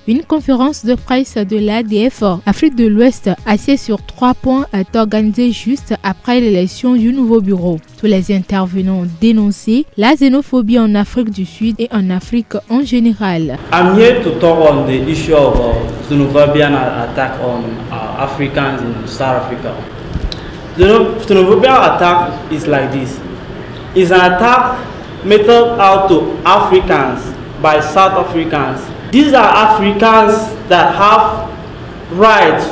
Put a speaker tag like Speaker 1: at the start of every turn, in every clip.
Speaker 1: Une conférence de presse de l'ADF Afrique de l'Ouest axée sur 3 points est organisée juste après l'élection du nouveau bureau. Tous les intervenants ont dénoncé la xénophobie en Afrique du Sud et en Afrique en général.
Speaker 2: I'm here to talk on the issue of xenophobian attack on Africans in South Africa. The xenophobian attack is like this. It's an attack meted out to Africans by South Africans. These are Africans that have rights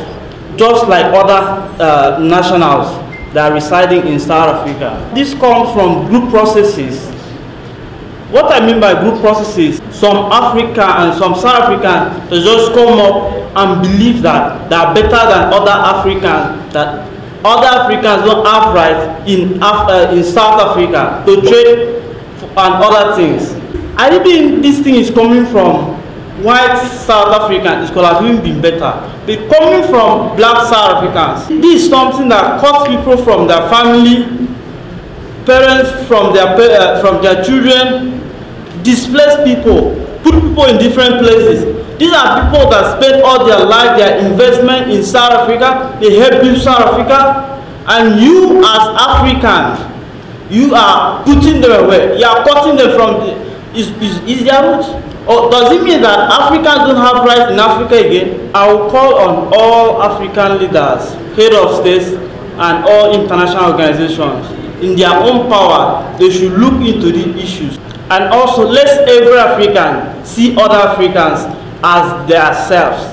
Speaker 2: just like other nationals that are residing in South Africa. This comes from group processes. What I mean by group processes, some African and some South Africans, they just come up and believe that they are better than other Africans, that other Africans don't have rights in South Africa to trade and other things. I think this thing is coming from white South Africans, it could have even been better. But coming from black South Africans, this is something that cuts people from their family, parents from their children, displaced people, put people in different places. These are people that spend all their life, their investment in South Africa, they help build South Africa, and you as Africans, you are putting them away, you are cutting them from is their roots. Or does it mean that Africans don't have rights in Africa again? I will call on all African leaders, head of states, and all international organizations, in their own power, they should look into these issues. And also, let every African see other Africans as themselves.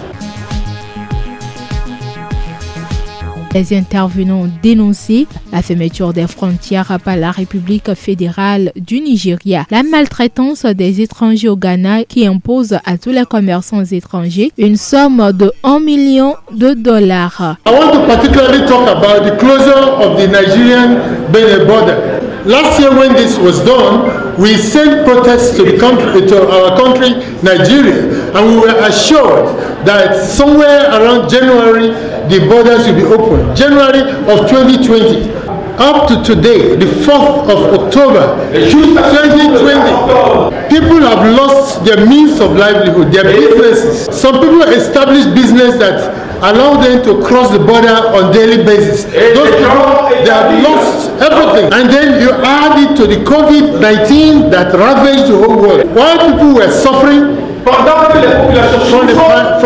Speaker 1: Les intervenants ont dénoncé la fermeture des frontières par la République fédérale du Nigeria, la maltraitance des étrangers au Ghana qui impose à tous les commerçants étrangers une somme de $1 million.
Speaker 3: I want to particularly talk about the closure of the Nigerian-Benin border. Last year when this was done, we sent protests to our country, Nigeria, and we were assured that somewhere around January, the borders will be open. January of 2020. Up to today, the 4th of October 2020, people have lost their means of livelihood, their businesses. Some people established business that allow them to cross the border on daily basis. Those people, they have lost everything. And then you add it to the COVID-19 that ravaged the whole world. While people were suffering from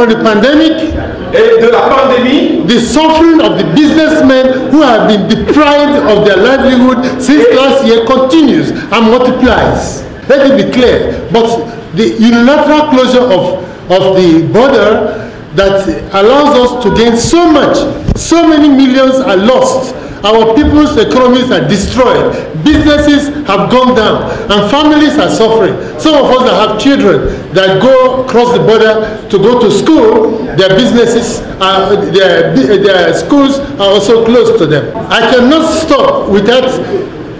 Speaker 3: the pandemic, the suffering of the businessmen who have been deprived of their livelihood since last year continues and multiplies. Let it be clear. But the unilateral closure of the border that allows us to gain so much, so many millions are lost. Our people's economies are destroyed. Businesses have gone down and families are suffering. Some of us that have children that go across the border to go to school, their businesses, their schools are also closed to them. I cannot stop without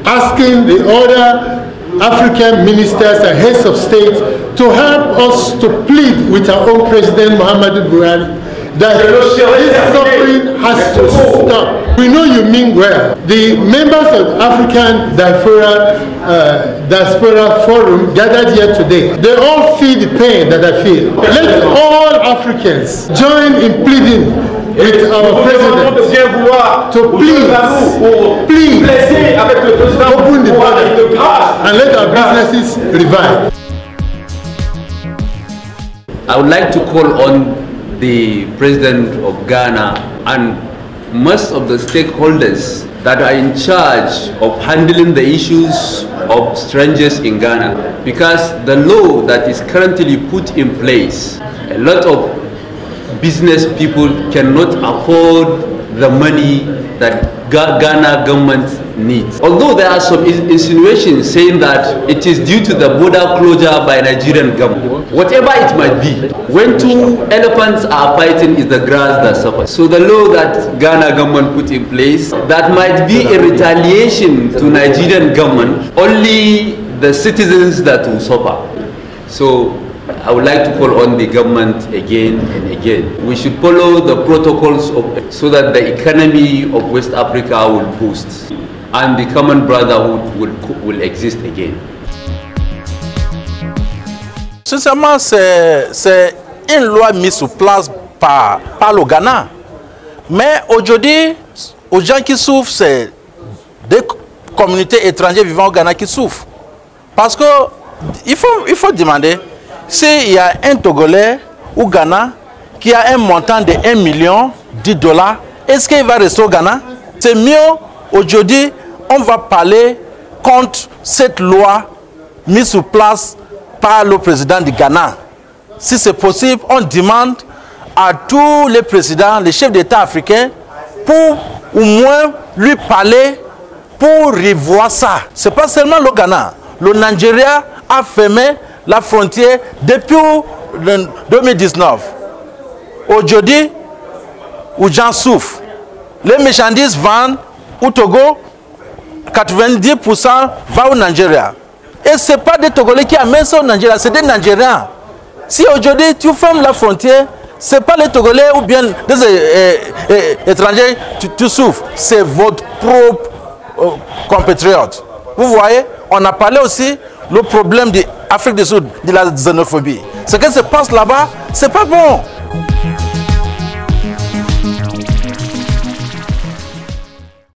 Speaker 3: asking the other African ministers and heads of state to help us to plead with our own President Muhammadu Buhari that this suffering has to stop. We know you mean well. The members of African Diaspora Forum gathered here today. They all feel the pain that I feel. Let all Africans join in pleading with our president to please open the border and let our businesses revive.
Speaker 4: I would like to call on the president of Ghana and most of the stakeholders that are in charge of handling the issues of strangers in Ghana, because the law that is currently put in place, a lot of business people cannot afford the money that Ghana government needs. Although there are some insinuations saying that it is due to the border closure by Nigerian government. Whatever it might be, when two elephants are fighting, is the grass that suffers. So the law that Ghana government put in place, that might be a retaliation to Nigerian government, only the citizens that will suffer. So I would like to call on the government again and again. We should follow the protocols so that the economy of West Africa will boost and the common brotherhood will exist again.
Speaker 5: Sincèrement, c'est une loi mise sur place par le Ghana. Mais aujourd'hui, aux gens qui souffrent, c'est des communautés étrangères vivant au Ghana qui souffrent. Parce que il faut demander s'il y a un Togolais au Ghana qui a un montant de 1 million $10, est-ce qu'il va rester au Ghana? C'est mieux aujourd'hui, on va parler contre cette loi mise sur place par le président du Ghana. Si c'est possible, on demande à tous les présidents, les chefs d'État africains, pour au moins lui parler, pour revoir ça. Ce n'est pas seulement le Ghana. Le Nigeria a fermé la frontière depuis 2019. Aujourd'hui, les gens souffrent. Les marchandises vendent au Togo, 90% va au Nigeria. Et ce n'est pas des Togolais qui amènent ça au Nigeria, c'est des Nigériens. Si aujourd'hui tu fermes la frontière, ce n'est pas les Togolais ou bien des étrangers tu souffres, c'est votre propre compatriote. Vous voyez, on a parlé aussi le problème de l'Afrique du Sud, de la xénophobie. Ce qui se passe là-bas, ce n'est pas bon.